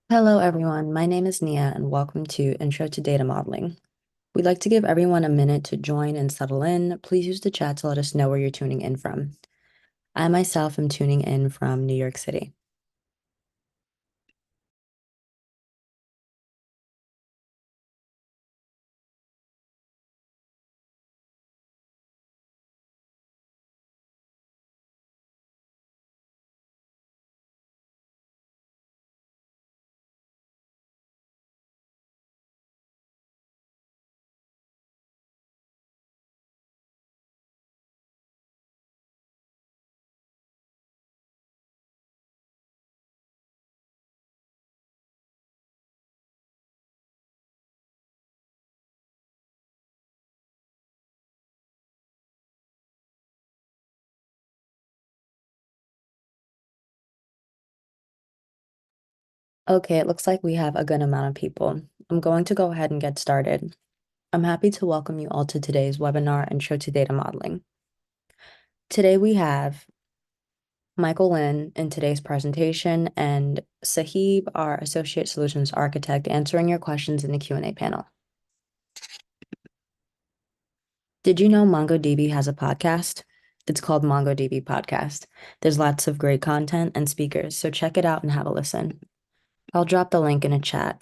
Hello, everyone. My name is Nia, and welcome to Intro to Data Modeling. We'd like to give everyone a minute to join and settle in. Please use the chat to let us know where you're tuning in from. I myself am tuning in from New York City. Okay, it looks like we have a good amount of people. I'm going to go ahead and get started. I'm happy to welcome you all to today's webinar, Intro to Data Modeling. Today we have Michael Lin in today's presentation and Sahib, our Associate Solutions Architect, answering your questions in the Q&A panel. Did you know MongoDB has a podcast? It's called MongoDB Podcast. There's lots of great content and speakers, so check it out and have a listen. I'll drop the link in a chat.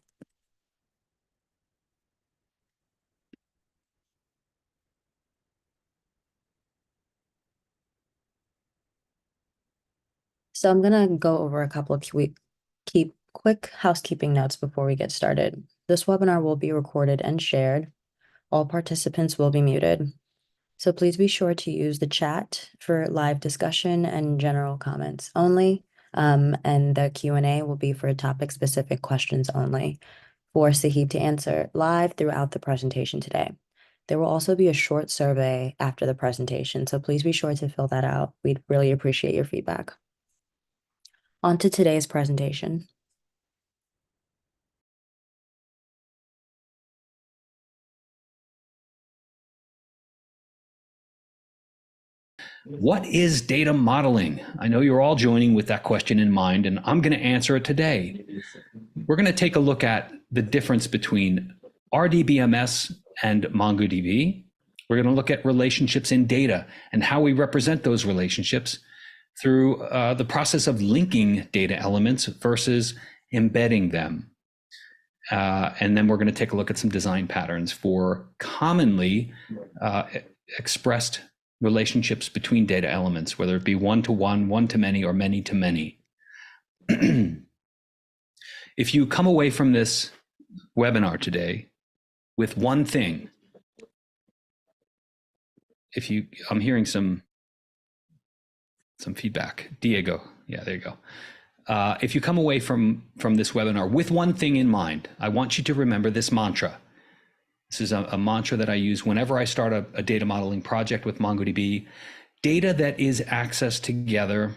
So I'm gonna go over a couple of keep quick housekeeping notes before we get started. This webinar will be recorded and shared. All participants will be muted. So please be sure to use the chat for live discussion and general comments only. And the Q&A will be for topic-specific questions only for Sahib to answer live throughout the presentation today. There will also be a short survey after the presentation, so please be sure to fill that out. We'd really appreciate your feedback. On to today's presentation. What is data modeling? I know you're all joining with that question in mind, and I'm going to answer it today. We're going to take a look at the difference between RDBMS and MongoDB. We're going to look at relationships in data and how we represent those relationships through the process of linking data elements versus embedding them. And then we're going to take a look at some design patterns for commonly expressed relationships between data elements, whether it be one-to-one, one-to-many, or many-to-many. If you come away from this webinar today with one thing, I'm hearing some feedback. Diego, yeah, there you go. If you come away from this webinar with one thing in mind, I want you to remember this mantra. This is a mantra that I use whenever I start a data modeling project with MongoDB. Data that is accessed together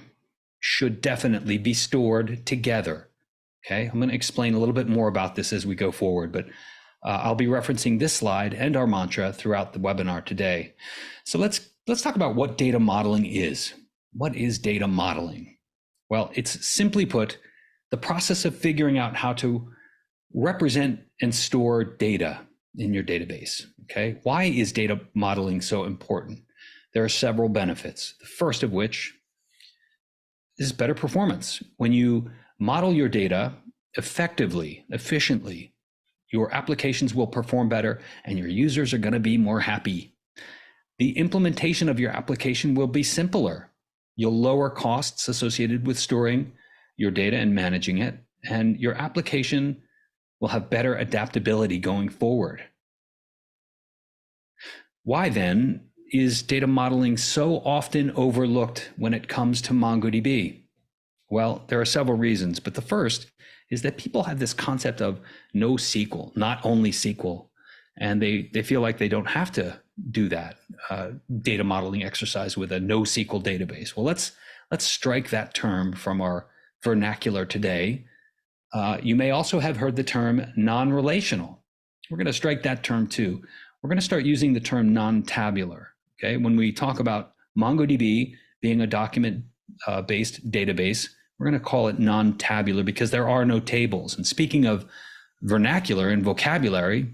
should definitely be stored together. Okay, I'm going to explain a little bit more about this as we go forward, but I'll be referencing this slide and our mantra throughout the webinar today. So let's talk about what data modeling is. What is data modeling? Well, it's simply put, the process of figuring out how to represent and store data in your database. Okay, why is data modeling so important? There are several benefits. The first of which is better performance. When you model your data effectively, efficiently, your applications will perform better and your users are going to be more happy. The implementation of your application will be simpler. You'll lower costs associated with storing your data and managing it, and your application will have better adaptability going forward. Why then is data modeling so often overlooked when it comes to MongoDB? Well, there are several reasons, but the first is that people have this concept of NoSQL, not only SQL, and they feel like they don't have to do that data modeling exercise with a NoSQL database. Well, let's strike that term from our vernacular today. You may also have heard the term non-relational. We're going to strike that term too. We're going to start using the term non-tabular. Okay, when we talk about MongoDB being a document-based database We're going to call it non-tabular because there are no tables. And speaking of vernacular and vocabulary,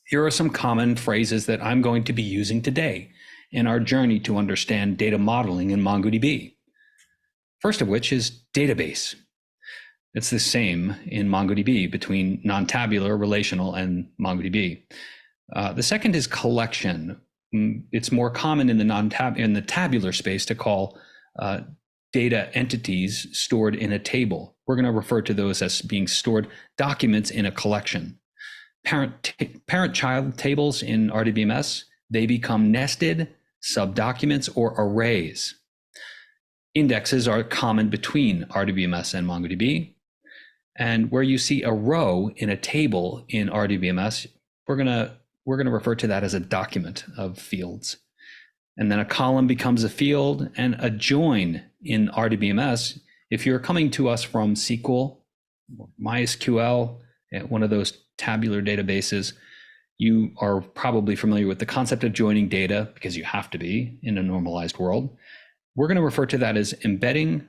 here are some common phrases that I'm going to be using today in our journey to understand data modeling in MongoDB. First of which is database. It's the same in MongoDB between non-tabular, relational, and MongoDB. The second is collection. It's more common in the tabular space to call data entities stored in a table. We're going to refer to those as being stored documents in a collection. Parent-child tables in RDBMS, they become nested subdocuments or arrays. Indexes are common between RDBMS and MongoDB. And where you see a row in a table in RDBMS, we're going to refer to that as a document of fields. And then a column becomes a field, and a join in RDBMS, if you're coming to us from SQL, MySQL, one of those tabular databases, you are probably familiar with the concept of joining data because you have to be in a normalized world. We're going to refer to that as embedding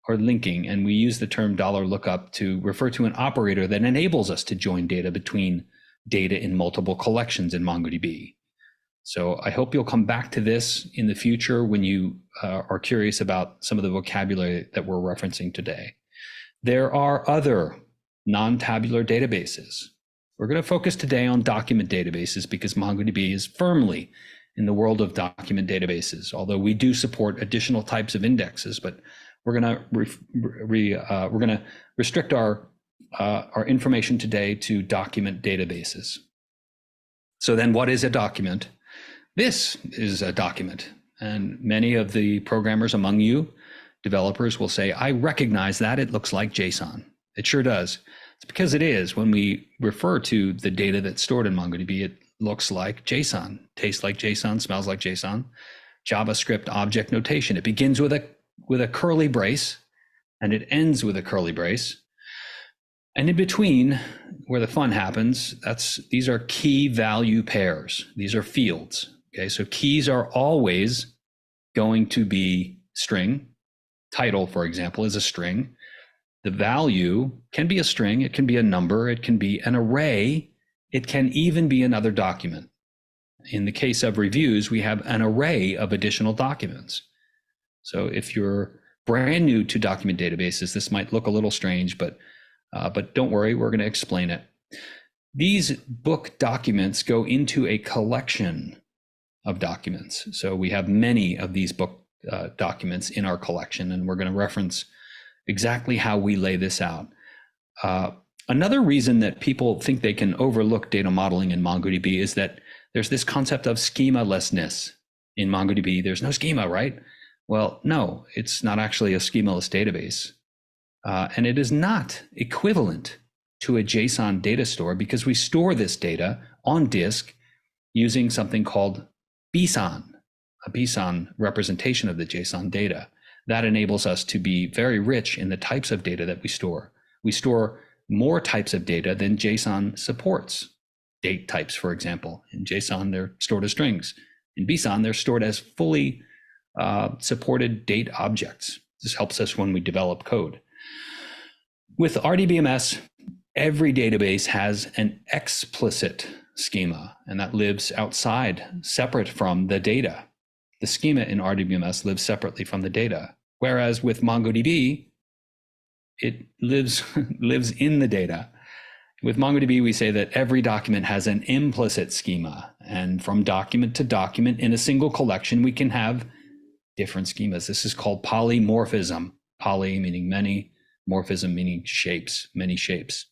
or linking, and we use the term $lookup to refer to an operator that enables us to join data between data in multiple collections in MongoDB. So I hope you'll come back to this in the future when you are curious about some of the vocabulary that we're referencing today. There are other non-tabular databases. We're going to focus today on document databases because MongoDB is firmly in the world of document databases, although we do support additional types of indexes, but we're going to restrict our information today to document databases. So then what is a document? This is a document, and many of the programmers among you, developers, will say, I recognize that, it looks like JSON. It sure does. It's because it is. When we refer to the data that's stored in MongoDB, it looks like JSON, tastes like JSON, smells like JSON. JavaScript object notation. It begins with a curly brace, and it ends with a curly brace. And in between, where the fun happens, these are key value pairs. These are fields. Okay, so keys are always going to be string. Title, for example, is a string. The value can be a string, it can be a number, it can be an array, it can even be another document. In the case of reviews, we have an array of additional documents. So if you're brand new to document databases, this might look a little strange, but don't worry, we're going to explain it. These book documents go into a collection of documents. So we have many of these book documents in our collection, and we're going to reference exactly how we lay this out. Another reason that people think they can overlook data modeling in MongoDB is that there's this concept of schema-lessness in MongoDB. There's no schema, right? Well, no, it's not actually a schema-less database. And it is not equivalent to a JSON data store because we store this data on disk using something called BSON, a BSON representation of the JSON data. That enables us to be very rich in the types of data that we store. We store more types of data than JSON supports. Date types, for example. In JSON, they're stored as strings. In BSON, they're stored as fully supported date objects. This helps us when we develop code. With RDBMS, every database has an explicit schema, and that lives outside, separate from the data. The schema in RDBMS lives separately from the data. Whereas with MongoDB, it lives in the data. With MongoDB, we say that every document has an implicit schema, and from document to document in a single collection, we can have different schemas. This is called polymorphism. Poly meaning many, morphism meaning shapes, many shapes.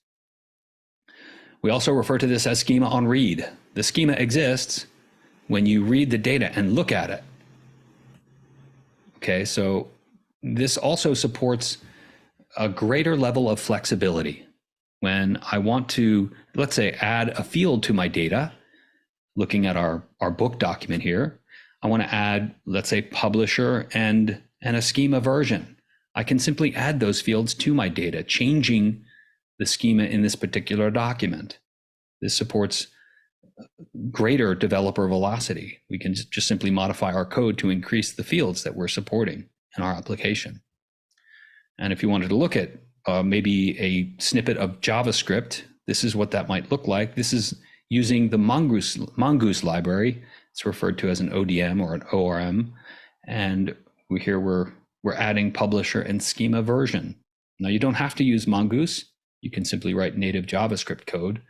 We also refer to this as schema on read. The schema exists when you read the data and look at it. Okay, so this also supports a greater level of flexibility. When I want to, let's say, add a field to my data, looking at our book document here, I want to add, let's say, publisher and a schema version. I can simply add those fields to my data, changing the schema in this particular document. This supports greater developer velocity. We can just simply modify our code to increase the fields that we're supporting in our application. And if you wanted to look at maybe a snippet of JavaScript, this is what that might look like. This is using the Mongoose library. It's referred to as an ODM or an ORM. And here we're adding publisher and schema version. Now you don't have to use Mongoose. You can simply write native JavaScript code.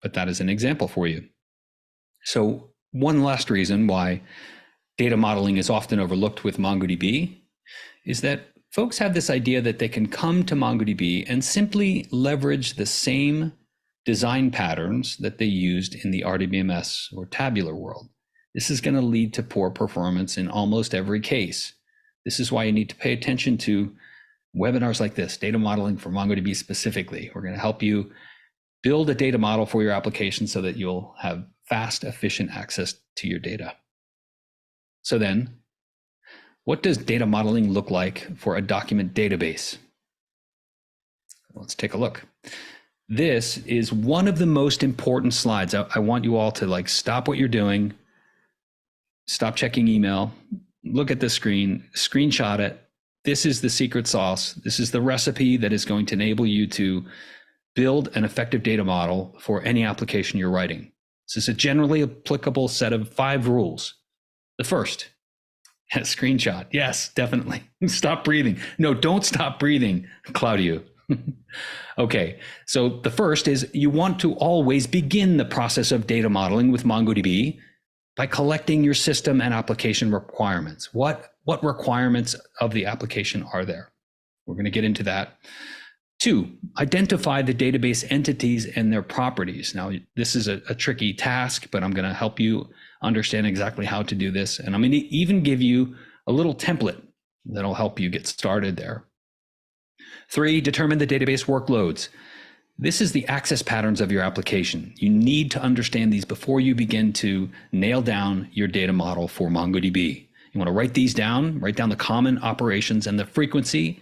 But that is an example for you. So one last reason why data modeling is often overlooked with MongoDB is that folks have this idea that they can come to MongoDB and simply leverage the same design patterns that they used in the RDBMS or tabular world. This is going to lead to poor performance in almost every case. This is why you need to pay attention to webinars like this, data modeling for MongoDB specifically. We're going to help you build a data model for your application so that you'll have fast, efficient access to your data. So then, what does data modeling look like for a document database? Let's take a look. This is one of the most important slides. I want you all to stop what you're doing, stop checking email, look at the screen, screenshot it. This is the secret sauce. This is the recipe that is going to enable you to build an effective data model for any application you're writing. This is a generally applicable set of 5 rules. The first, screenshot. Yes, definitely. Stop breathing. No, don't stop breathing, Claudio. Okay, so the first is you want to always begin the process of data modeling with MongoDB by collecting your system and application requirements. What requirements of the application are there? We're going to get into that. 2, identify the database entities and their properties. Now, this is a tricky task, but I'm going to help you understand exactly how to do this. And I'm going to even give you a little template that'll help you get started there. 3, determine the database workloads. This is the access patterns of your application. You need to understand these before you begin to nail down your data model for MongoDB. You want to write these down, write down the common operations and the frequency,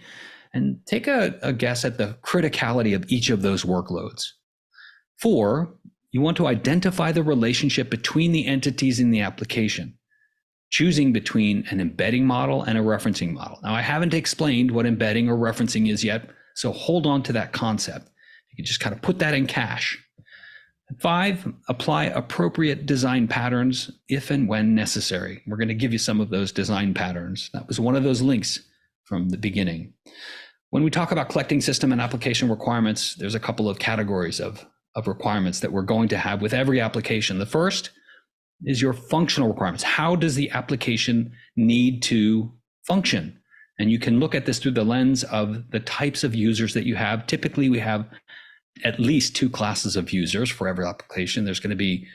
and take a guess at the criticality of each of those workloads. 4, you want to identify the relationship between the entities in the application, choosing between an embedding model and a referencing model. Now, I haven't explained what embedding or referencing is yet, so hold on to that concept. You can just kind of put that in cache. 5, apply appropriate design patterns if and when necessary. We're going to give you some of those design patterns. That was one of those links from the beginning. When we talk about collecting system and application requirements, there's a couple of categories of requirements that we're going to have with every application. The first is your functional requirements. How does the application need to function? And you can look at this through the lens of the types of users that you have. Typically, we have at least 2 classes of users for every application. There's going to be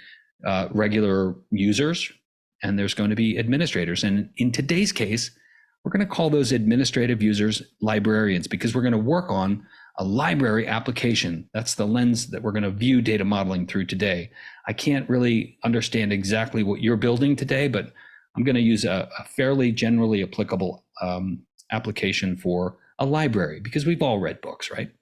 regular users, and there's going to be administrators. And in today's case, we're going to call those administrative users librarians, because we're going to work on a library application. That's the lens that we're going to view data modeling through today. I can't really understand exactly what you're building today, but I'm going to use a fairly generally applicable application for a library, because we've all read books, right?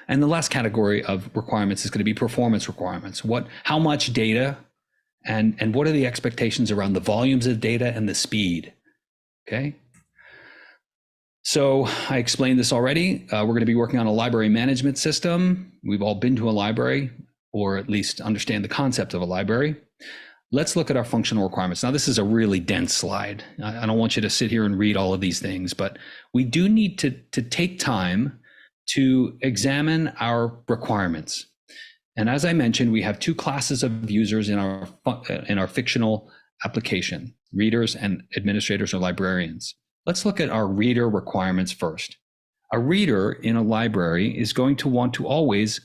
And the last category of requirements is going to be performance requirements. How much data and what are the expectations around the volumes of data and the speed? Okay. So I explained this already. We're going to be working on a library management system. We've all been to a library, or at least understand the concept of a library. Let's look at our functional requirements. Now, this is a really dense slide. I don't want you to sit here and read all of these things, but we do need to take time to examine our requirements. And as I mentioned, we have 2 classes of users in our fictional application: readers and administrators or librarians. Let's look at our reader requirements first. A reader in a library is going to want to always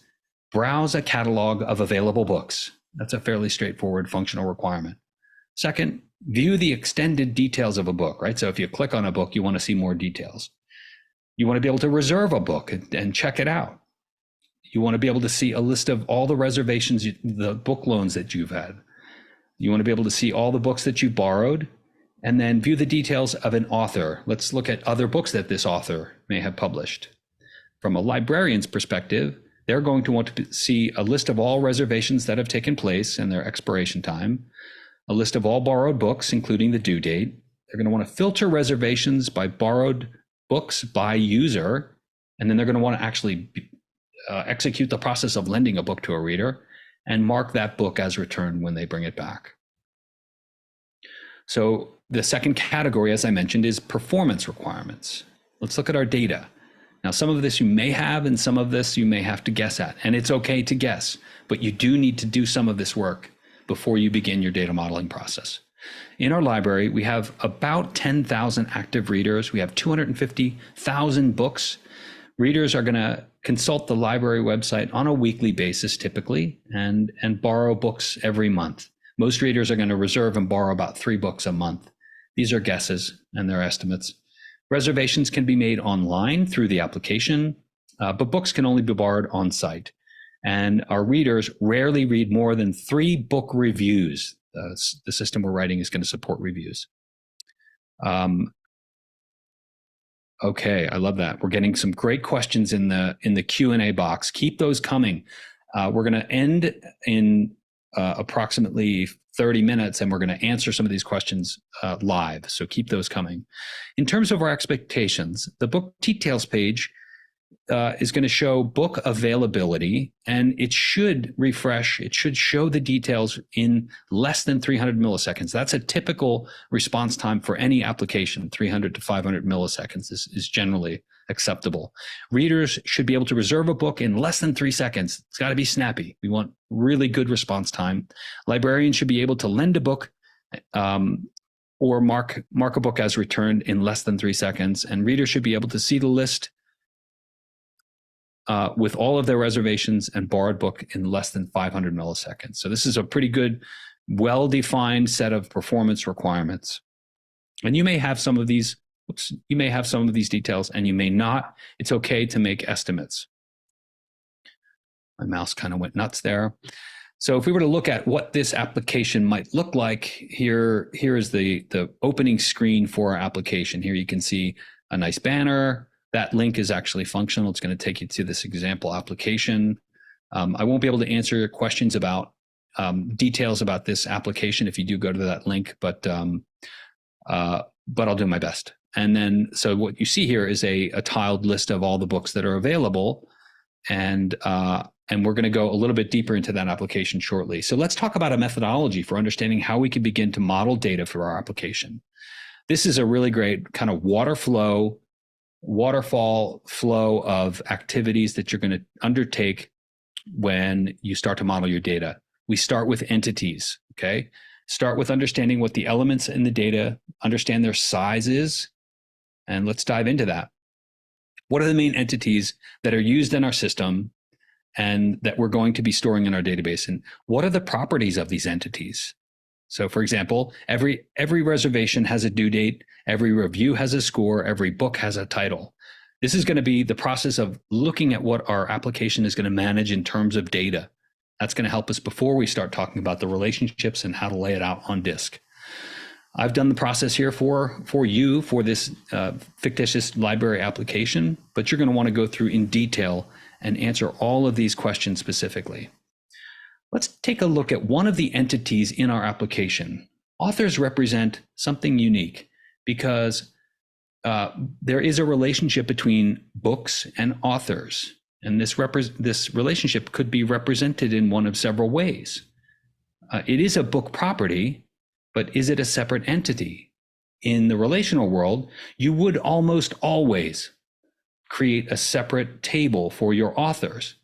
browse a catalog of available books. That's a fairly straightforward functional requirement. Second, view the extended details of a book, right? So if you click on a book, you want to see more details. You want to be able to reserve a book and check it out. You want to be able to see a list of all the reservations, the book loans that you've had. You want to be able to see all the books that you borrowed, and then view the details of an author. Let's look at other books that this author may have published. From a librarian's perspective, they're going to want to see a list of all reservations that have taken place and their expiration time, a list of all borrowed books, including the due date. They're going to want to filter reservations by borrowed books by user, and then they're going to want to actually execute the process of lending a book to a reader and mark that book as returned when they bring it back. So the second category, as I mentioned, is performance requirements. Let's look at our data. Now, some of this you may have, and some of this you may have to guess at, and it's okay to guess, but you do need to do some of this work before you begin your data modeling process. In our library, we have about 10,000 active readers. We have 250,000 books. Readers are going to consult the library website on a weekly basis, typically, and borrow books every month. Most readers are going to reserve and borrow about 3 books a month. These are guesses and they're estimates. Reservations can be made online through the application, but books can only be borrowed on site. And our readers rarely read more than 3 book reviews. The system we're writing is going to support reviews. Okay, I love that. We're getting some great questions in the Q&A box. Keep those coming. We're going to end in approximately 30 minutes, and we're going to answer some of these questions live. So keep those coming. In terms of our expectations, the book details page is going to show book availability, and it should refresh. It should show the details in less than 300 milliseconds. That's a typical response time for any application. 300 to 500 milliseconds is generally acceptable. Readers should be able to reserve a book in less than 3 seconds. It's got to be snappy. We want really good response time. Librarians should be able to lend a book or mark a book as returned in less than 3 seconds. And readers should be able to see the list with all of their reservations and borrowed book in less than 500 milliseconds. So this is a pretty good, well-defined set of performance requirements. And you may have some of these, details, and you may not. It's okay to make estimates. My mouse kind of went nuts there. So if we were to look at what this application might look like, here is the opening screen for our application. Here you can see a nice banner. That link is actually functional. It's going to take you to this example application. I won't be able to answer your questions about details about this application if you do go to that link, but I'll do my best. And then, so what you see here is a tiled list of all the books that are available, and we're going to go a little bit deeper into that application shortly. So let's talk about a methodology for understanding how we can begin to model data for our application. This is a really great kind of waterfall flow of activities that you're going to undertake when you start to model your data. We start with entities, okay? Start with understanding what the elements in the data, understand their sizes, and let's dive into that. What are the main entities that are used in our system and that we're going to be storing in our database? And what are the properties of these entities? So for example, every reservation has a due date, every review has a score, every book has a title. This is going to be the process of looking at what our application is going to manage in terms of data. That's going to help us before we start talking about the relationships and how to lay it out on disk. I've done the process here for you for this fictitious library application, but you're going to want to go through in detail and answer all of these questions specifically. Let's take a look at one of the entities in our application. Authors represent something unique because there is a relationship between books and authors. And this relationship could be represented in one of several ways. It is a book property, but is it a separate entity? In the relational world, you would almost always create a separate table for your authors.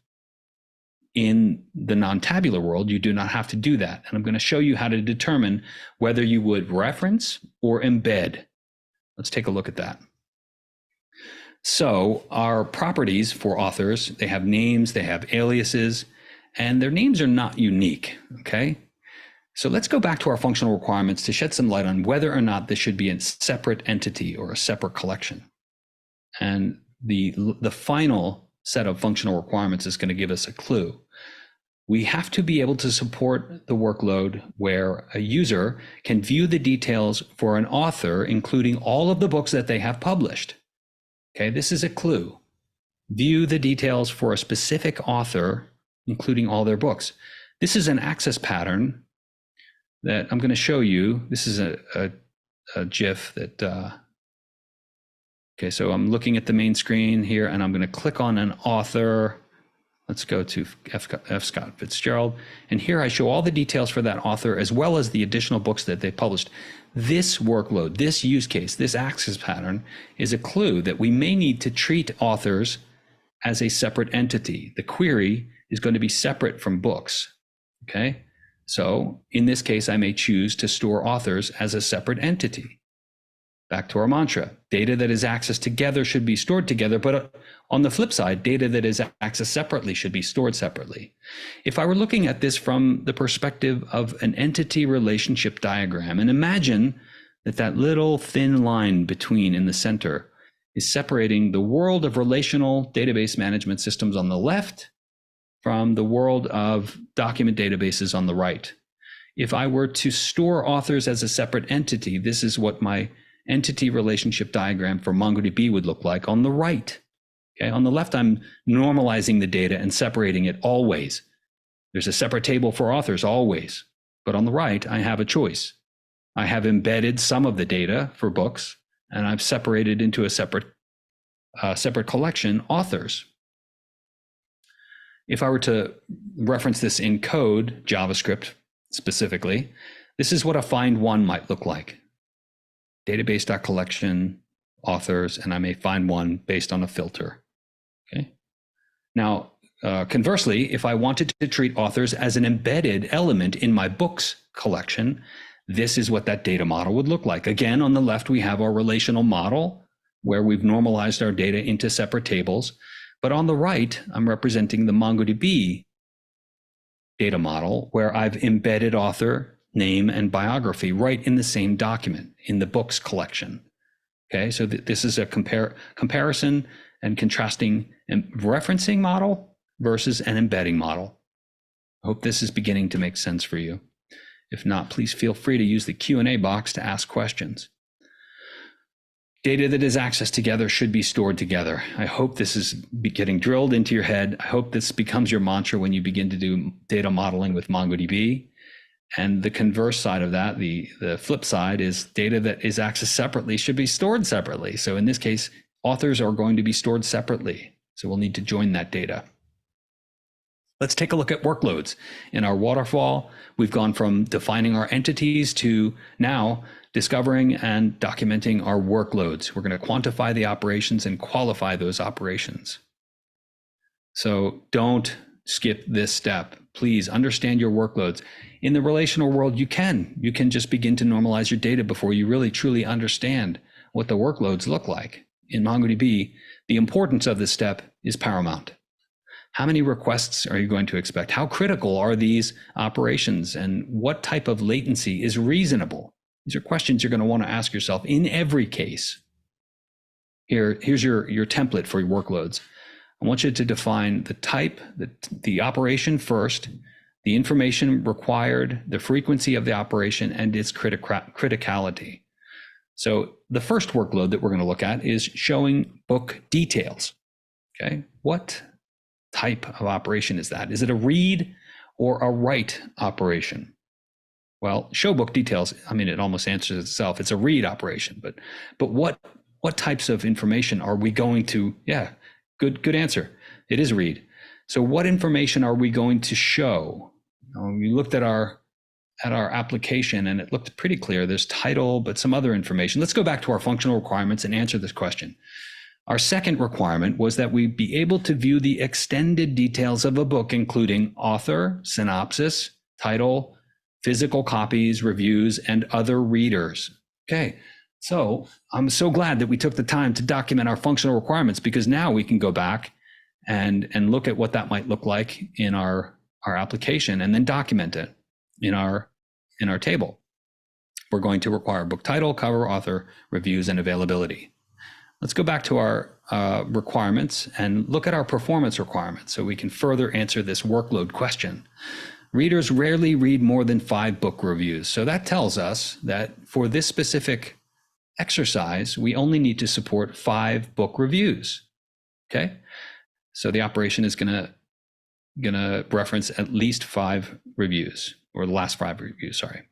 In the non-tabular world, you do not have to do that. And I'm going to show you how to determine whether you would reference or embed. Let's take a look at that. So our properties for authors, they have names, they have aliases, and their names are not unique, okay? So let's go back to our functional requirements to shed some light on whether or not this should be a separate entity or a separate collection. And the final set of functional requirements is going to give us a clue. We have to be able to support the workload where a user can view the details for an author, including all of the books that they have published. Okay, this is a clue. View the details for a specific author, including all their books. This is an access pattern that I'm going to show you. This is a GIF that Okay, so I'm looking at the main screen here, and I'm going to click on an author. Let's go to F. Scott Fitzgerald. And here I show all the details for that author, as well as the additional books that they published. This workload, this use case, this access pattern is a clue that we may need to treat authors as a separate entity. The query is going to be separate from books. Okay, so in this case, I may choose to store authors as a separate entity. Back to our mantra, data that is accessed together should be stored together, but on the flip side, data that is accessed separately should be stored separately. If I were looking at this from the perspective of an entity relationship diagram, and imagine that that little thin line between in the center is separating the world of relational database management systems on the left from the world of document databases on the right. If I were to store authors as a separate entity, this is what my entity relationship diagram for MongoDB would look like on the right. Okay, on the left, I'm normalizing the data and separating it always. There's a separate table for authors always. But on the right, I have a choice. I have embedded some of the data for books, and I've separated into a separate collection authors. If I were to reference this in code, JavaScript specifically, this is what a find one might look like. Database.collection, authors, and I may find one based on a filter. Okay. Now, conversely, if I wanted to treat authors as an embedded element in my books collection, this is what that data model would look like. Again, on the left, we have our relational model where we've normalized our data into separate tables. But on the right, I'm representing the MongoDB data model where I've embedded author, name, and biography right in the same document in the books collection. Okay, so this is a comparison and contrasting and referencing model versus an embedding model. I hope this is beginning to make sense for you. If not, please feel free to use the Q&A box to ask questions. Data that is accessed together should be stored together. I hope this is getting drilled into your head. I hope this becomes your mantra when you begin to do data modeling with MongoDB. And the converse side of that, the flip side, is data that is accessed separately should be stored separately. So in this case, authors are going to be stored separately. So we'll need to join that data. Let's take a look at workloads. In our waterfall, we've gone from defining our entities to now discovering and documenting our workloads. We're going to quantify the operations and qualify those operations. So don't skip this step. Please understand your workloads. In the relational world, you can just begin to normalize your data before you really truly understand what the workloads look like. In MongoDB, the importance of this step is paramount. How many requests are you going to expect? How critical are these operations? And what type of latency is reasonable? These are questions you're going to want to ask yourself in every case. Here's your template for your workloads. I want you to define the type, the operation first, the information required, the frequency of the operation, and its criticality. So the first workload that we're going to look at is showing book details. Okay, what type of operation is that? Is it a read or a write operation? Well, show book details, I mean, it almost answers itself. It's a read operation, but what types of information are we going to, good answer. It is read. So what information are we going to show? We looked at our application and it looked pretty clear. There's title, but some other information. Let's go back to our functional requirements and answer this question. Our second requirement was that we be able to view the extended details of a book, including author, synopsis, title, physical copies, reviews, and other readers. Okay, so I'm so glad that we took the time to document our functional requirements, because now we can go back and look at what that might look like in our application and then document it in our table. We're going to require book title, cover, author, reviews, and availability. Let's go back to our requirements and look at our performance requirements so we can further answer this workload question. Readers rarely read more than 5 book reviews. So that tells us that for this specific exercise, we only need to support 5 book reviews. Okay, so the operation is gonna reference at least 5 reviews, or the last 5 reviews, sorry.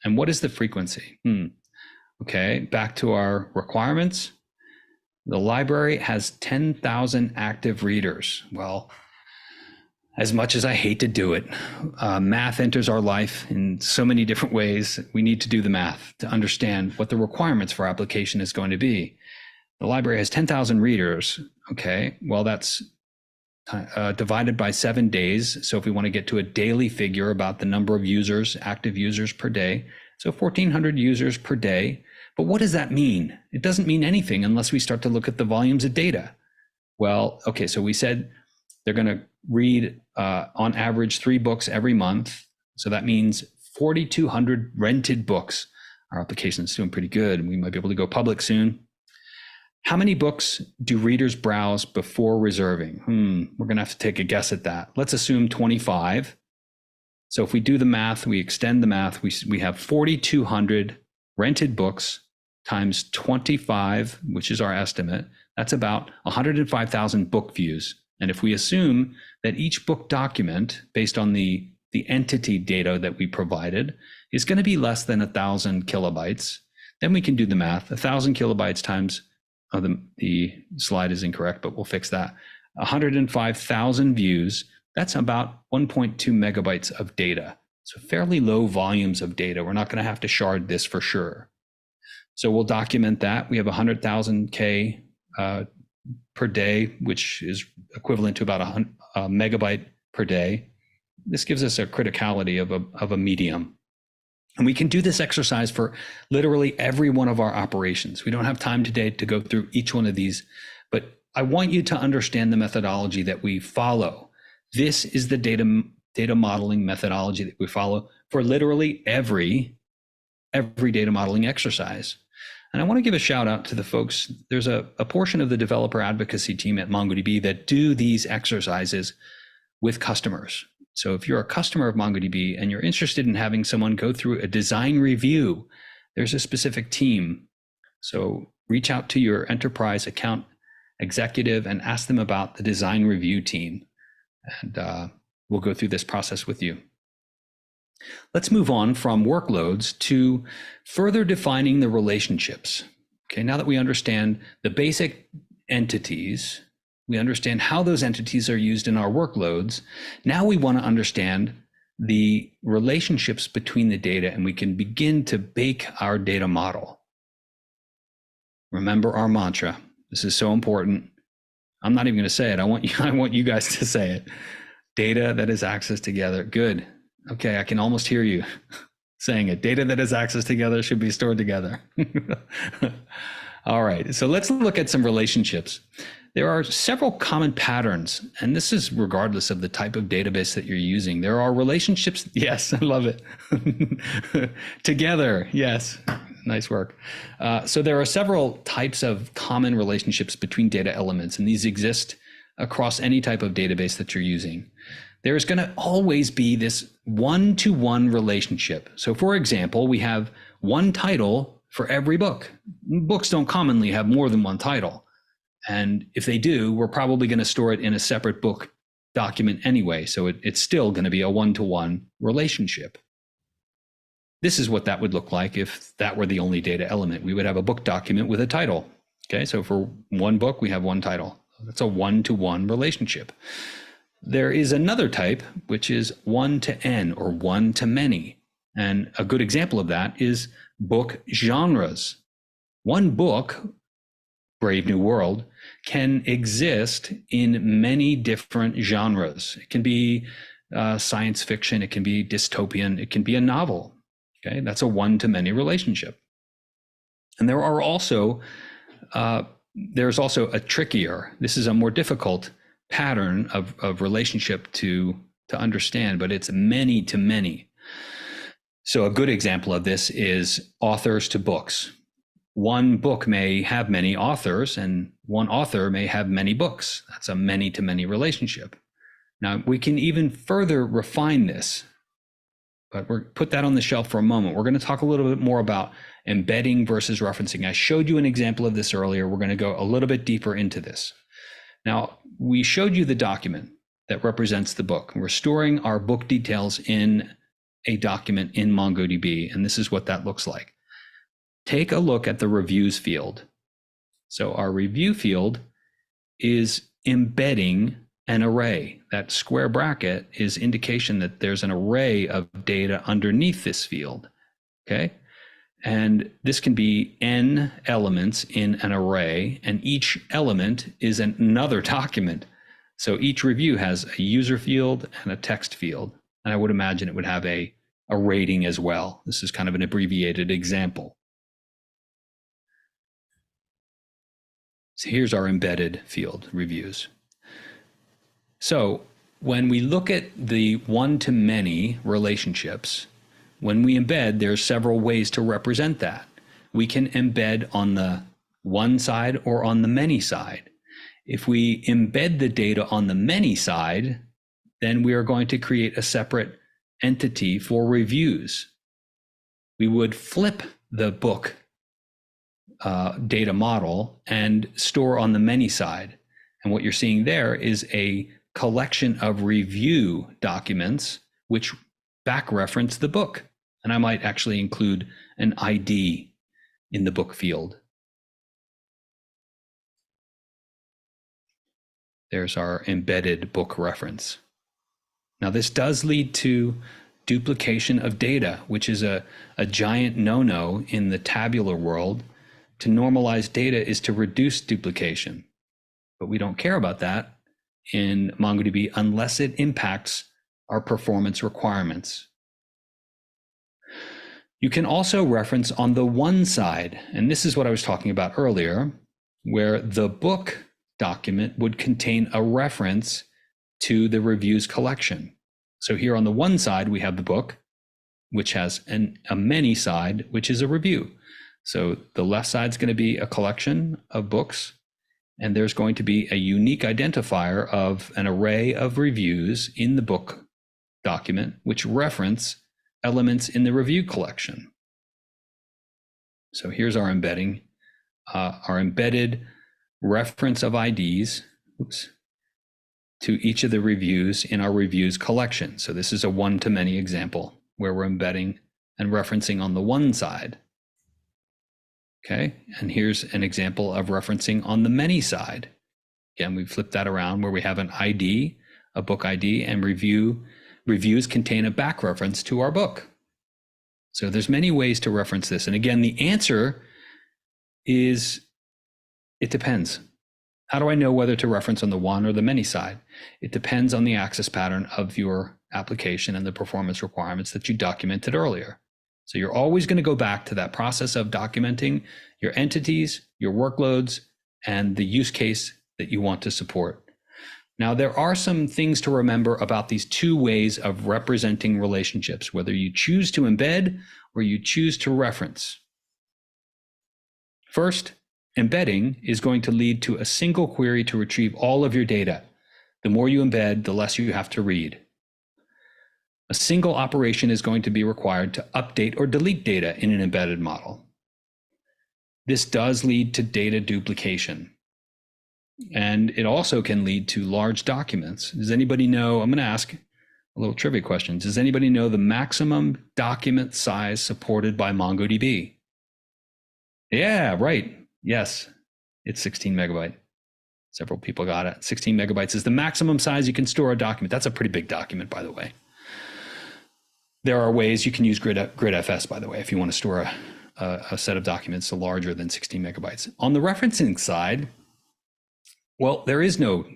And what is the frequency? Okay, back to our requirements. The library has 10,000 active readers. Well, as much as I hate to do it, math enters our life in so many different ways. We need to do the math to understand what the requirements for our application is going to be. The library has 10,000 readers. Okay, well, that's divided by 7 days. So if we want to get to a daily figure about the number of users, active users per day, so 1,400 users per day. But what does that mean? It doesn't mean anything unless we start to look at the volumes of data. Well, okay, so we said they're going to read on average 3 books every month. So that means 4,200 rented books. Our application's doing pretty good. We might be able to go public soon. How many books do readers browse before reserving? We're going to have to take a guess at that. Let's assume 25. So if we do the math, we extend the math, we have 4,200 rented books times 25, which is our estimate. That's about 105,000 book views. And if we assume that each book document, based on the entity data that we provided, is going to be less than 1,000 kilobytes, then we can do the math. 1,000 kilobytes times, the slide is incorrect, but we'll fix that. 105,000 views, that's about 1.2 megabytes of data. So fairly low volumes of data. We're not going to have to shard this for sure. So we'll document that. We have 100,000 K per day, which is equivalent to about a megabyte per day. This gives us a criticality of a medium. And we can do this exercise for literally every one of our operations. We don't have time today to go through each one of these, but I want you to understand the methodology that we follow. This is the data modeling methodology that we follow for literally every data modeling exercise. And I want to give a shout out to the folks. There's a portion of the developer advocacy team at MongoDB that do these exercises with customers. So if you're a customer of MongoDB and you're interested in having someone go through a design review, there's a specific team. So reach out to your enterprise account executive and ask them about the design review team. And we'll go through this process with you. Let's move on from workloads to further defining the relationships. Okay, now that we understand the basic entities, we understand how those entities are used in our workloads. Now we want to understand the relationships between the data, and we can begin to bake our data model. Remember our mantra. This is so important. I'm not even going to say it. I want you guys to say it. Data that is accessed together. Good. Okay, I can almost hear you saying it. Data that is accessed together should be stored together. All right, so let's look at some relationships. There are several common patterns, and this is regardless of the type of database that you're using. There are relationships. Yes, I love it. Together, yes, nice work. So there are several types of common relationships between data elements, and these exist across any type of database that you're using. There's going to always be this one-to-one relationship. So for example, we have one title for every book. Books don't commonly have more than one title. And if they do, we're probably going to store it in a separate book document anyway. So it's still going to be a one-to-one relationship. This is what that would look like if that were the only data element. We would have a book document with a title. Okay, so for one book, we have one title. That's a one-to-one relationship. There is another type, which is one-to-n or one-to-many. And a good example of that is book genres. One book, Brave New World, can exist in many different genres. It can be science fiction, it can be dystopian, it can be a novel. Okay, that's a one-to-many relationship. And there are also there's also a trickier, this is a more difficult pattern of relationship to understand, but it's many to many. So a good example of this is authors to books. One book may have many authors, and one author may have many books. That's a many to many relationship. Now we can even further refine this, but we'll put that on the shelf for a moment. We're going to talk a little bit more about embedding versus referencing. I showed you an example of this earlier. We're going to go a little bit deeper into this. Now, we showed you the document that represents the book. We're storing our book details in a document in MongoDB, and this is what that looks like. Take a look at the reviews field. So our review field is embedding an array. That square bracket is indication that there's an array of data underneath this field, okay? And this can be n elements in an array, and each element is another document. So each review has a user field and a text field. And I would imagine it would have a rating as well. This is kind of an abbreviated example. So here's our embedded field, reviews. So when we look at the one-to-many relationships, when we embed, there's several ways to represent that. We can embed on the one side or on the many side. If we embed the data on the many side, then we are going to create a separate entity for reviews. We would flip the book data model and store on the many side. And what you're seeing there is a collection of review documents which back reference the book. And I might actually include an ID in the book field. There's our embedded book reference. Now this does lead to duplication of data, which is a giant no-no in the tabular world. To normalize data is to reduce duplication, but we don't care about that in MongoDB unless it impacts our performance requirements. You can also reference on the one side, and this is what I was talking about earlier, where the book document would contain a reference to the reviews collection. So here on the one side, we have the book, which has a many side, which is a review. So the left side is going to be a collection of books, and there's going to be a unique identifier of an array of reviews in the book document, which reference elements in the review collection. So here's our embedding, our embedded reference of IDs to each of the reviews in our reviews collection. So this is a one-to-many example where we're embedding and referencing on the one side. Okay, and here's an example of referencing on the many side. Again, we flip that around where we have an ID, a book ID, and reviews contain a back reference to our book. So there's many ways to reference this. And again, the answer is, it depends. How do I know whether to reference on the one or the many side? It depends on the access pattern of your application and the performance requirements that you documented earlier. So you're always going to go back to that process of documenting your entities, your workloads, and the use case that you want to support. Now, there are some things to remember about these two ways of representing relationships, whether you choose to embed or you choose to reference. First, embedding is going to lead to a single query to retrieve all of your data. The more you embed, the less you have to read. A single operation is going to be required to update or delete data in an embedded model. This does lead to data duplication. And it also can lead to large documents. Does anybody know, I'm going to ask a little trivia question. Does anybody know the maximum document size supported by MongoDB? Yeah, right. Yes, it's 16 megabyte. Several people got it. 16 megabytes is the maximum size you can store a document. That's a pretty big document, by the way. There are ways you can use GridFS, by the way, if you want to store a set of documents larger than 16 megabytes. On the referencing side, well, there is no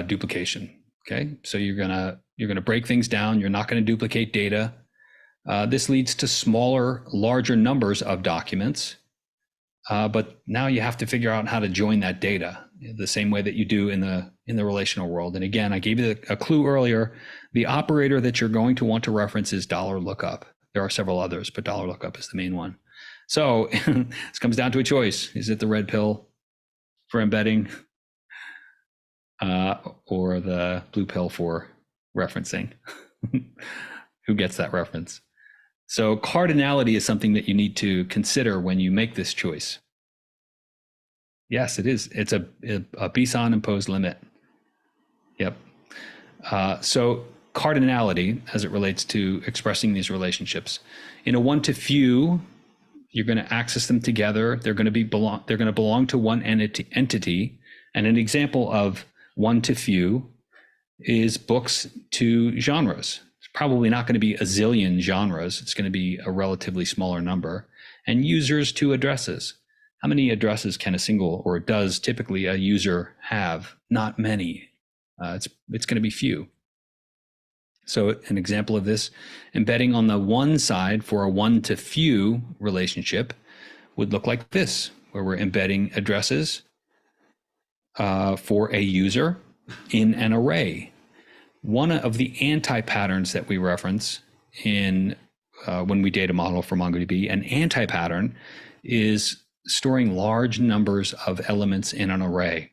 duplication. Okay, so you're gonna break things down. You're not going to duplicate data. This leads to smaller, larger numbers of documents. But now you have to figure out how to join that data the same way that you do in the relational world. And again, I gave you a clue earlier. The operator that you're going to want to reference is $lookup. There are several others, but $lookup is the main one. So this comes down to a choice. Is it the red pill for embedding or the blue pill for referencing? Who gets that reference? So cardinality is something that you need to consider when you make this choice. Yes, it is. It's a BSON imposed limit. Yep. So cardinality, as it relates to expressing these relationships, in a one-to-few You're going to access them together. They're going to belong to one entity. And an example of one to few is books to genres. It's probably not going to be a zillion genres. It's going to be a relatively smaller number. And users to addresses. How many addresses can a single, or does typically a user have? Not many. It's going to be few. So an example of this, embedding on the one side for a one to few relationship would look like this, where we're embedding addresses for a user in an array. One of the anti-patterns that we reference in when we data model for MongoDB, an anti-pattern is storing large numbers of elements in an array.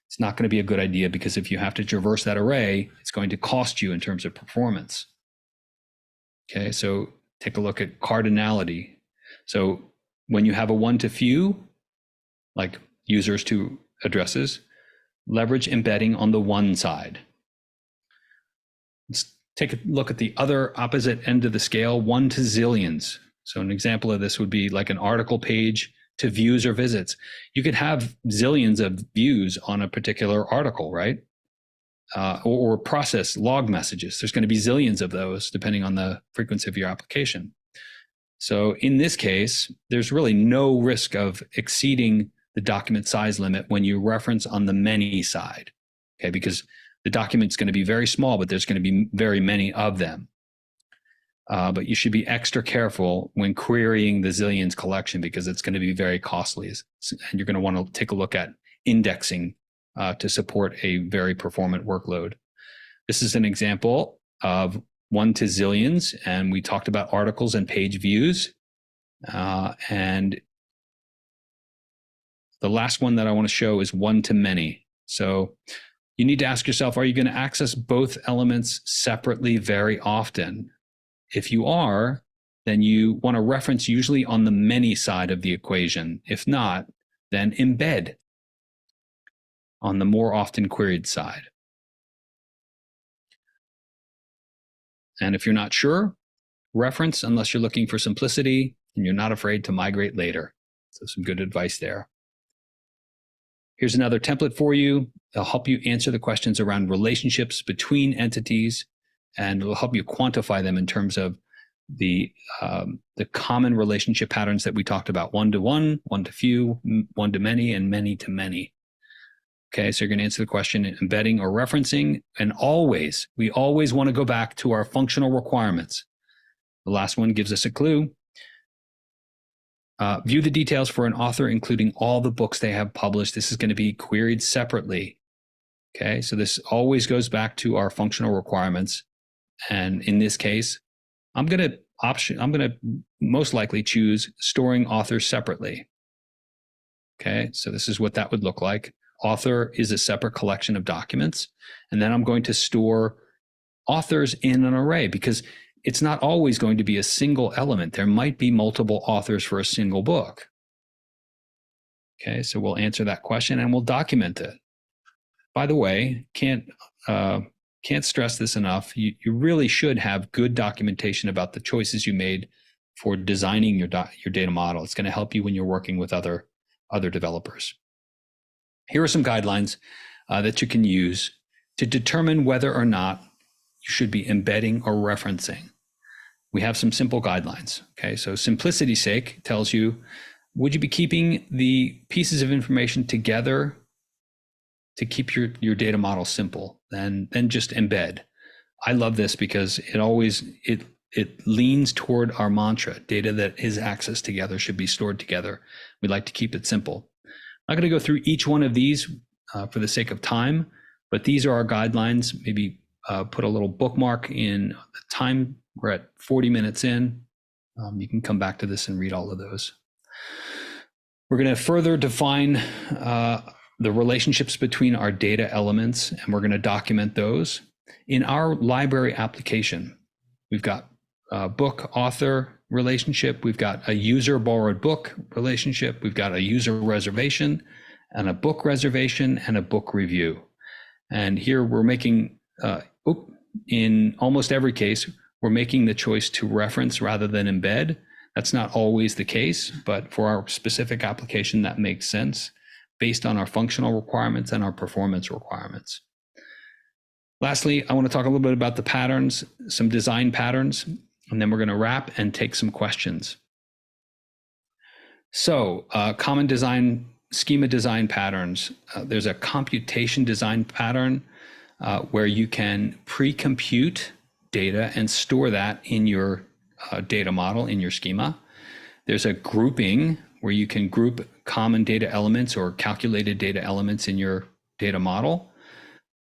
It's not going to be a good idea because if you have to traverse that array, it's going to cost you in terms of performance. Okay, so take a look at cardinality. So when you have a one to few, like users to addresses, leverage embedding on the one side. Let's take a look at the other opposite end of the scale, one to zillions. So an example of this would be like an article page to views or visits. You could have zillions of views on a particular article, right? Or process log messages. There's going to be zillions of those depending on the frequency of your application. So in this case, there's really no risk of exceeding the document size limit when you reference on the many side, okay? Because the document's going to be very small, but there's going to be very many of them. But you should be extra careful when querying the zillions collection because it's going to be very costly. And you're going to want to take a look at indexing to support a very performant workload. This is an example of one to zillions, and we talked about articles and page views. And the last one that I want to show is one to many. So you need to ask yourself, are you going to access both elements separately very often? If you are, then you want to reference usually on the many side of the equation. If not, then embed on the more often queried side. And if you're not sure, reference unless you're looking for simplicity and you're not afraid to migrate later. So some good advice there. Here's another template for you. It'll help you answer the questions around relationships between entities, and it'll help you quantify them in terms of the common relationship patterns that we talked about: one to one, one to few, one to many, and many to many. Okay, so you're going to answer the question embedding or referencing, and we always want to go back to our functional requirements. The last one gives us a clue. View the details for an author, including all the books they have published. This is going to be queried separately. Okay, so this always goes back to our functional requirements. And in this case, I'm going to most likely choose storing authors separately. Okay, so this is what that would look like. Author is a separate collection of documents. And then I'm going to store authors in an array because it's not always going to be a single element. There might be multiple authors for a single book. Okay, so we'll answer that question and we'll document it. By the way, can't stress this enough. You really should have good documentation about the choices you made for designing your data model. It's going to help you when you're working with other developers. Here are some guidelines that you can use to determine whether or not you should be embedding or referencing. We have some simple guidelines. Okay, so simplicity's sake tells you, would you be keeping the pieces of information together to keep your data model simple? Then just embed. I love this because it leans toward our mantra: data that is accessed together should be stored together. We like to keep it simple. I'm not going to go through each one of these for the sake of time, but these are our guidelines. Maybe put a little bookmark in the time. We're at 40 minutes in. You can come back to this and read all of those. We're going to further define the relationships between our data elements, and we're going to document those. In our library application, we've got a book author relationship, we've got a user borrowed book relationship, we've got a user reservation and a book reservation and a book review. And here we're making, in almost every case, we're making the choice to reference rather than embed. That's not always the case, but for our specific application, that makes sense based on our functional requirements and our performance requirements. Lastly, I want to talk a little bit about the patterns, some design patterns, and then we're going to wrap and take some questions. So common design, schema design patterns. There's a computation design pattern where you can pre-compute data and store that in your data model, in your schema. There's a grouping where you can group common data elements or calculated data elements in your data model.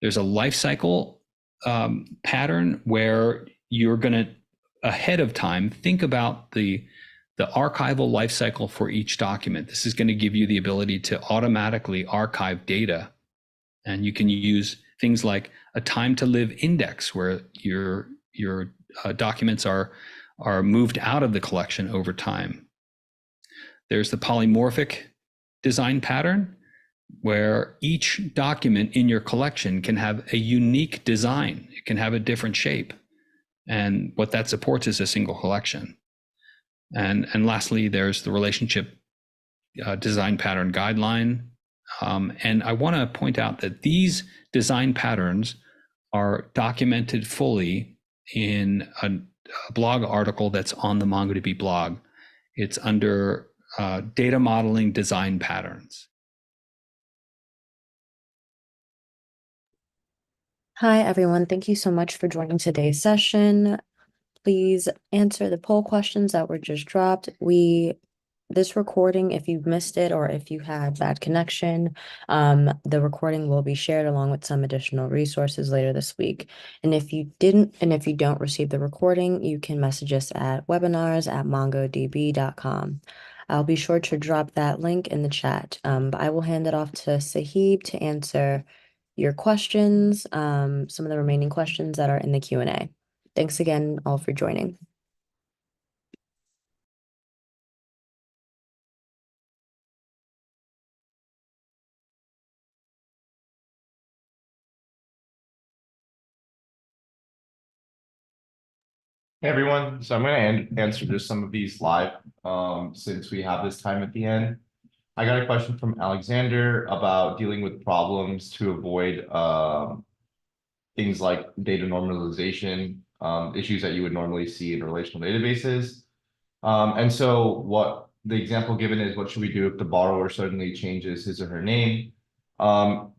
There's a lifecycle pattern where you're going to, ahead of time, think about the archival lifecycle for each document. This is going to give you the ability to automatically archive data. And you can use things like a time to live index where your documents are moved out of the collection over time. There's the polymorphic design pattern where each document in your collection can have a unique design. It can have a different shape. And what that supports is a single collection. And lastly, there's the relationship design pattern guideline. And I want to point out that these design patterns are documented fully in a blog article that's on the MongoDB blog. It's under data modeling design patterns. Hi, everyone. Thank you so much for joining today's session. Please answer the poll questions that were just dropped. This recording, if you missed it or if you had bad connection, the recording will be shared along with some additional resources later this week. And if you don't receive the recording, you can message us at webinars@mongodb.com. I'll be sure to drop that link in the chat. But I will hand it off to Sahib to answer your questions, some of the remaining questions that are in the Q&A. Thanks again all for joining. Hey everyone, so I'm going to answer just some of these live since we have this time at the end. I got a question from Alexander about dealing with problems to avoid things like data normalization, issues that you would normally see in relational databases. And so what the example given is, what should we do if the borrower suddenly changes his or her name? How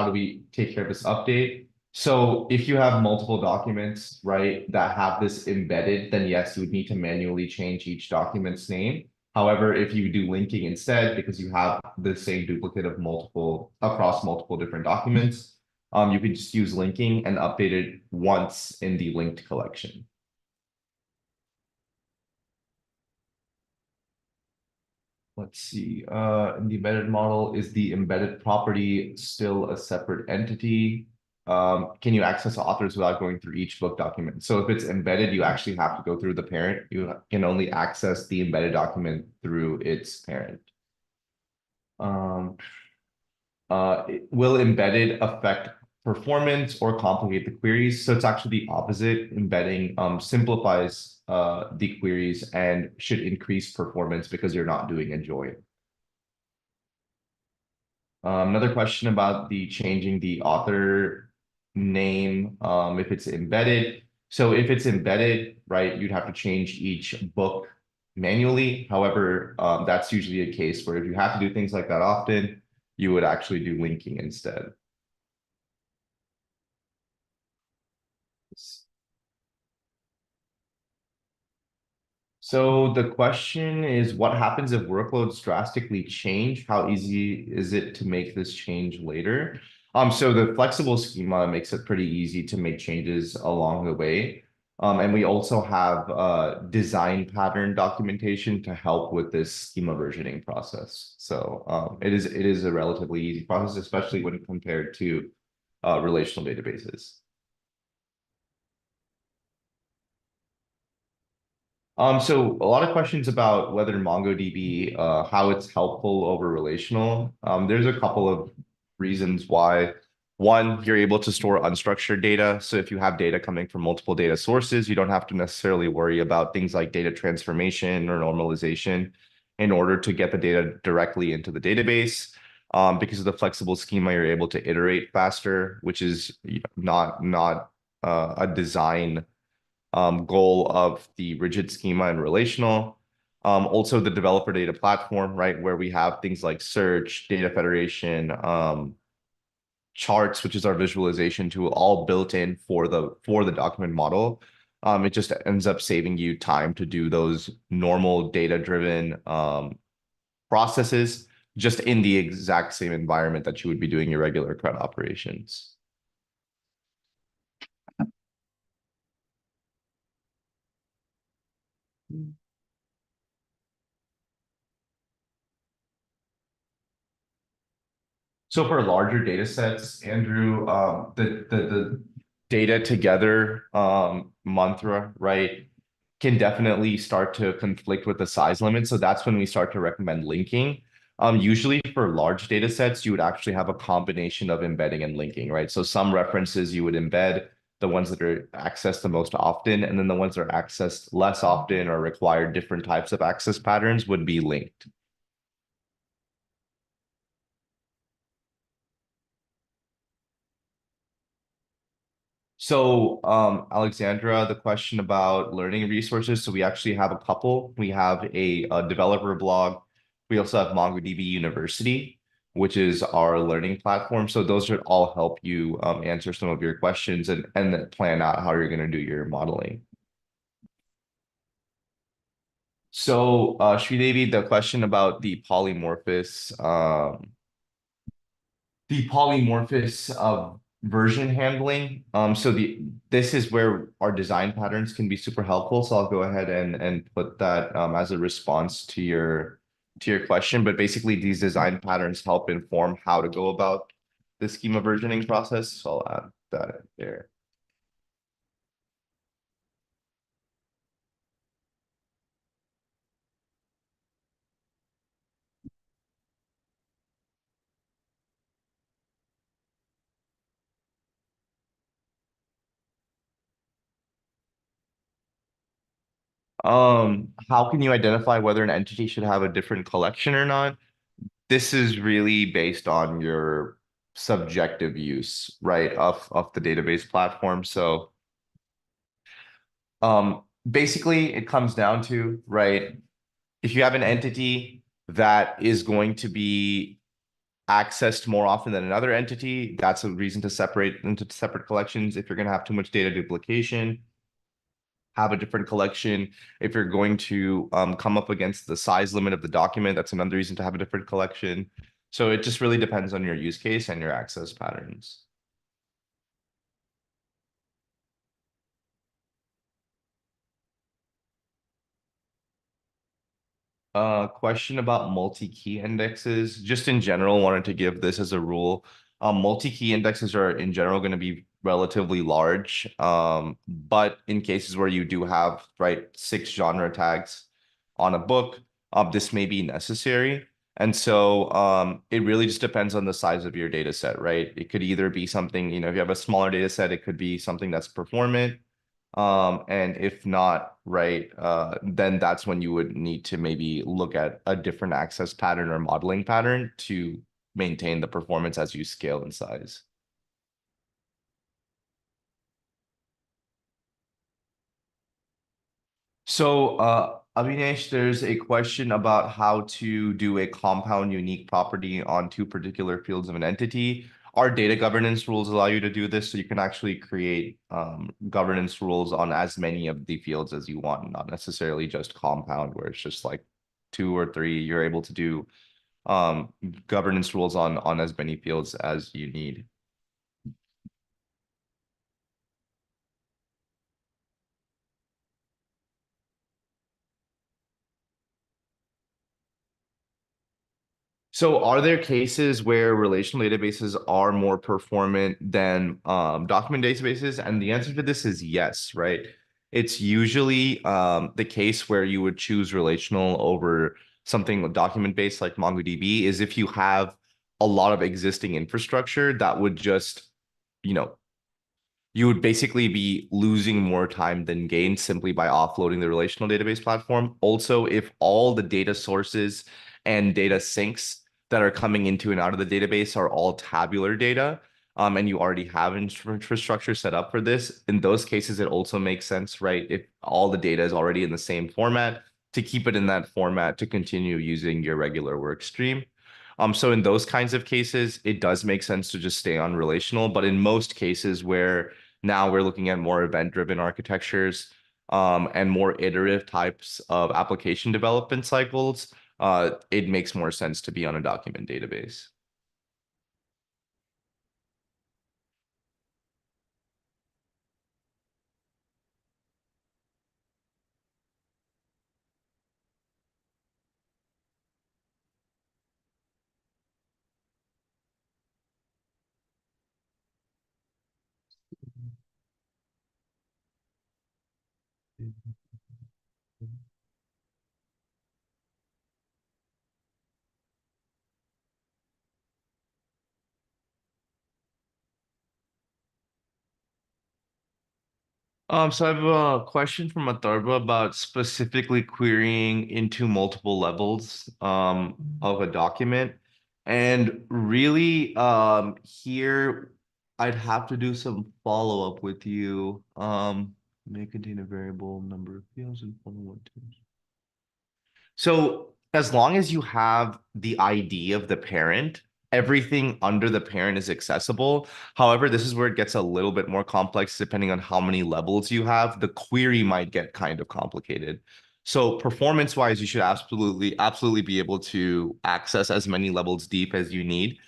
do we take care of this update? So if you have multiple documents, right, that have this embedded, then yes, you would need to manually change each document's name. However, if you do linking instead, because you have the same duplicate of across multiple different documents, you can just use linking and update it once in the linked collection. Let's see, in the embedded model, is the embedded property still a separate entity? Can you access authors without going through each book document? So if it's embedded, you actually have to go through the parent. You can only access the embedded document through its parent. Will embedded affect performance or complicate the queries? So it's actually the opposite. Embedding simplifies the queries and should increase performance because you're not doing a join. Another question about the changing the author name if it's embedded. So if it's embedded, right, you'd have to change each book manually. However, that's usually a case where if you have to do things like that often, you would actually do linking instead. So the question is, what happens if workloads drastically change? How easy is it to make this change later? So the flexible schema makes it pretty easy to make changes along the way. And we also have design pattern documentation to help with this schema versioning process. So it is a relatively easy process, especially when compared to relational databases. So a lot of questions about whether MongoDB, how it's helpful over relational. There's a couple of reasons why One, you're able to store unstructured data. So if you have data coming from multiple data sources, you don't have to necessarily worry about things like data transformation or normalization in order to get the data directly into the database. Because of the flexible schema, you're able to iterate faster, which is not a design goal of the rigid schema and relational. Also the developer data platform, right, where we have things like search, data federation, charts, which is our visualization tool, all built in for the document model. It just ends up saving you time to do those normal data-driven processes just in the exact same environment that you would be doing your regular CRUD operations. So for larger data sets, Andrew, the data together mantra, right, can definitely start to conflict with the size limit. So that's when we start to recommend linking. Usually for large data sets, you would actually have a combination of embedding and linking, right? So some references you would embed, the ones that are accessed the most often, and then the ones that are accessed less often or require different types of access patterns would be linked. So, Alexandra, the question about learning resources. So we actually have a couple. We have a developer blog. We also have MongoDB University, which is our learning platform. So those should all help you answer some of your questions and then plan out how you're going to do your modeling. So, Sridevi, the question about the polymorphous version handling. So this is where our design patterns can be super helpful. So I'll go ahead and put that as a response to your question. But basically, these design patterns help inform how to go about the schema versioning process. So I'll add that there. How can you identify whether an entity should have a different collection or not? This is really based on your subjective use, right, of the database platform. So basically it comes down to, right, if you have an entity that is going to be accessed more often than another entity, that's a reason to separate into separate collections. If you're going to have too much data duplication, have a different collection. If you're going to come up against the size limit of the document, that's another reason to have a different collection. So it just really depends on your use case and your access patterns. Question about multi-key indexes. Just in general, wanted to give this as a rule. Multi-key indexes are in general going to be relatively large. But in cases where you do have, right, 6 genre tags on a book, this may be necessary. And so it really just depends on the size of your data set, right? It could either be something, if you have a smaller data set, it could be something that's performant. And if not, right, then that's when you would need to maybe look at a different access pattern or modeling pattern to maintain the performance as you scale in size. So, Avinash, there's a question about how to do a compound unique property on 2 particular fields of an entity. Our data governance rules allow you to do this, so you can actually create governance rules on as many of the fields as you want, not necessarily just compound, where it's just like 2 or 3. You're able to do governance rules on as many fields as you need. So are there cases where relational databases are more performant than document databases? And the answer to this is yes, right? It's usually the case where you would choose relational over something document-based like MongoDB is if you have a lot of existing infrastructure that would just you know, you would basically be losing more time than gain simply by offloading the relational database platform. Also, if all the data sources and data syncs that are coming into and out of the database are all tabular data, and you already have infrastructure set up for this, in those cases, it also makes sense, right? If all the data is already in the same format, to keep it in that format to continue using your regular work stream. So in those kinds of cases, it does make sense to just stay on relational. But in most cases where now we're looking at more event-driven architectures, and more iterative types of application development cycles, it makes more sense to be on a document database. So I have a question from Atharva about specifically querying into multiple levels of a document. And really, here I'd have to do some follow-up with you. May contain a variable number of fields and form what terms. So as long as you have the ID of the parent, everything under the parent is accessible. However, this is where it gets a little bit more complex depending on how many levels you have. The query might get kind of complicated. So performance-wise, you should absolutely be able to access as many levels deep as you need,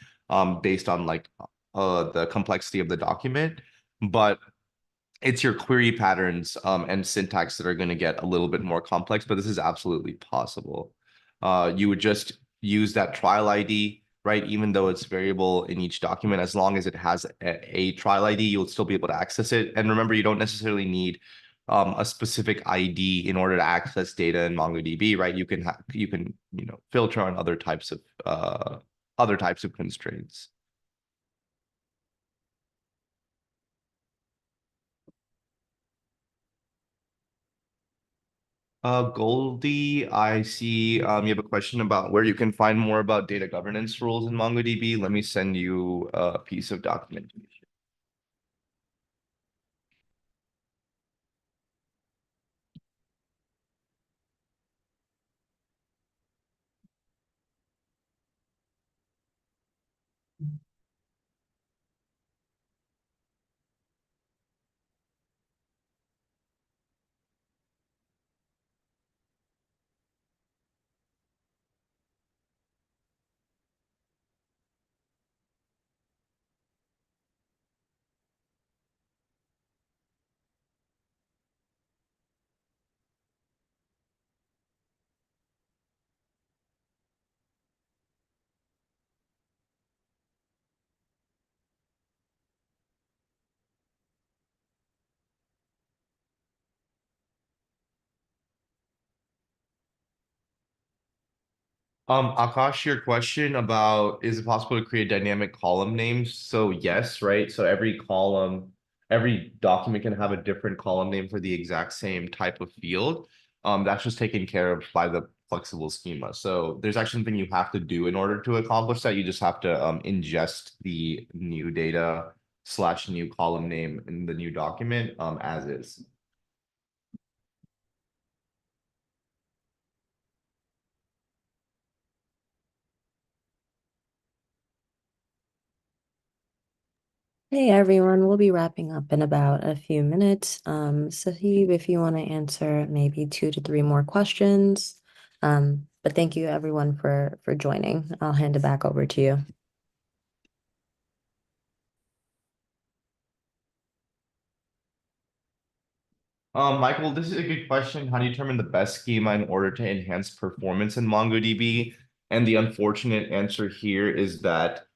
based on like the complexity of the document. But it's your query patterns and syntax that are going to get a little bit more complex, but this is absolutely possible. You would just use that trial ID, right? Even though it's variable in each document, as long as it has a trial ID, you'll still be able to access it. And remember, you don't necessarily need a specific ID in order to access data in MongoDB, right? You can filter on other types of constraints. Goldie, I see you have a question about where you can find more about data governance rules in MongoDB. Let me send you a piece of documentation. Akash, your question about is it possible to create dynamic column names? So yes, right? So every document can have a different column name for the exact same type of field. That's just taken care of by the flexible schema. So there's actually something you have to do in order to accomplish that. You just have to ingest the new data slash new column name in the new document as is. Hey everyone, we'll be wrapping up in about a few minutes. Sahib, if you want to answer maybe 2 to 3 more questions. But thank you everyone for joining. I'll hand it back over to you. Michael, this is a good question. How do you determine the best schema in order to enhance performance in MongoDB? And the unfortunate answer here is that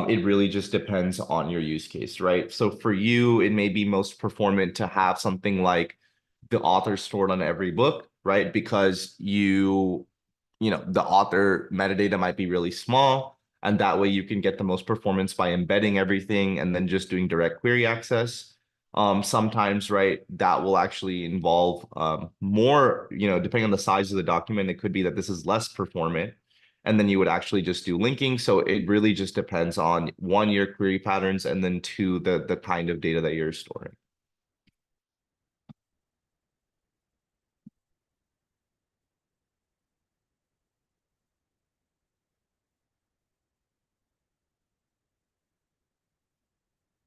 it really just depends on your use case, right? So for you, it may be most performant to have something like the author stored on every book, right? Because the author metadata might be really small. And that way you can get the most performance by embedding everything and then just doing direct query access. Sometimes, right, that will actually involve more, depending on the size of the document, it could be that this is less performant. And then you would actually just do linking. So it really just depends on one, your query patterns, and then two, the kind of data that you're storing.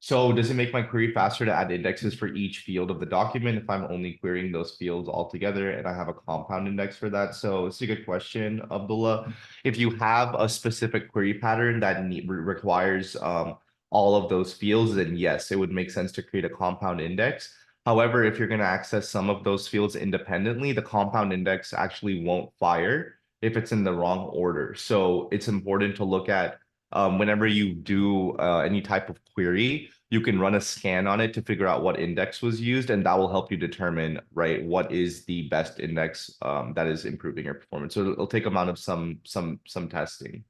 So does it make my query faster to add indexes for each field of the document if I'm only querying those fields all together and I have a compound index for that? So it's a good question, Abdullah. If you have a specific query pattern that requires all of those fields, then yes, it would make sense to create a compound index. However, if you're going to access some of those fields independently, the compound index actually won't fire if it's in the wrong order. So it's important to look at whenever you do any type of query, you can run a scan on it to figure out what index was used, and that will help you determine, right, what is the best index that is improving your performance. So it'll take amount of some testing.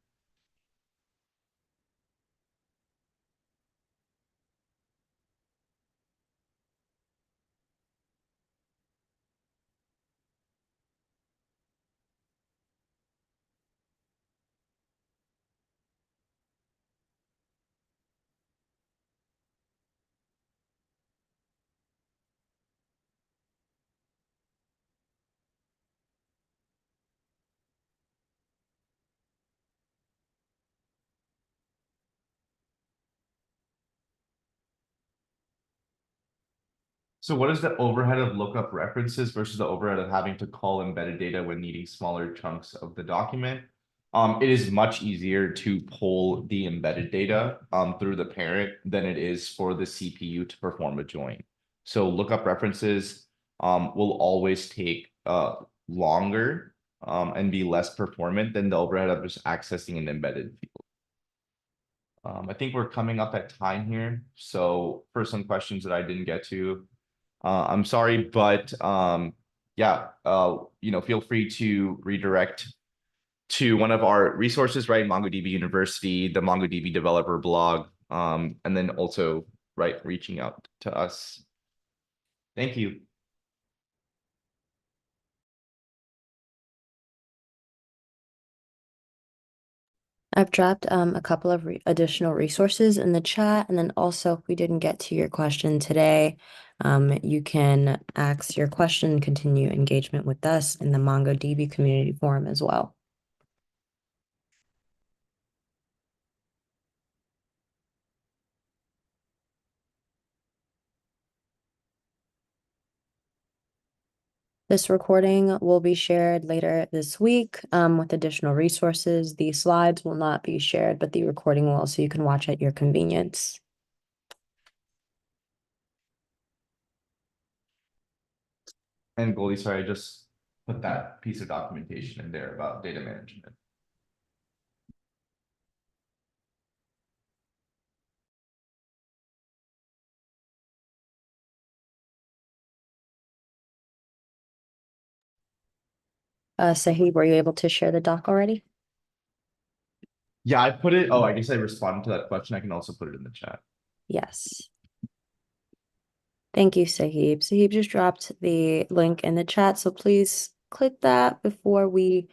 So what is the overhead of lookup references versus the overhead of having to call embedded data when needing smaller chunks of the document? It is much easier to pull the embedded data through the parent than it is for the CPU to perform a join. So lookup references will always take longer and be less performant than the overhead of just accessing an embedded field. I think we're coming up at time here. So for some questions that I didn't get to, I'm sorry, but yeah, feel free to redirect to one of our resources, right? MongoDB University, the MongoDB developer blog, and then also, right, reaching out to us. Thank you. I've dropped a couple of additional resources in the chat, and then also if we didn't get to your question today, you can ask your question, continue engagement with us in the MongoDB community forum as well. This recording will be shared later this week with additional resources. The slides will not be shared, but the recording will, so you can watch at your convenience. And Goldie, sorry, I just put that piece of documentation in there about data management. Sahib, were you able to share the doc already? Yeah, I put it. Oh, I guess I responded to that question. I can also put it in the chat. Yes. Thank you, Sahib. Sahib just dropped the link in the chat, so please click that before we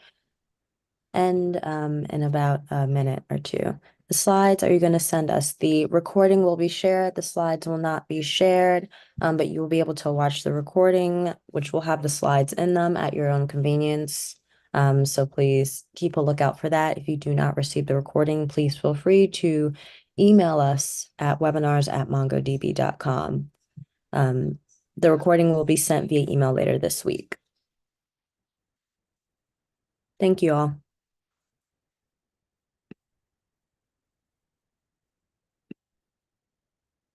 end in about a minute or two. The slides, are you going to send us? The recording will be shared. The slides will not be shared, but you will be able to watch the recording, which will have the slides in them at your own convenience. So please keep a lookout for that. If you do not receive the recording, please feel free to email us at webinars@mongodb.com. The recording will be sent via email later this week. Thank you all.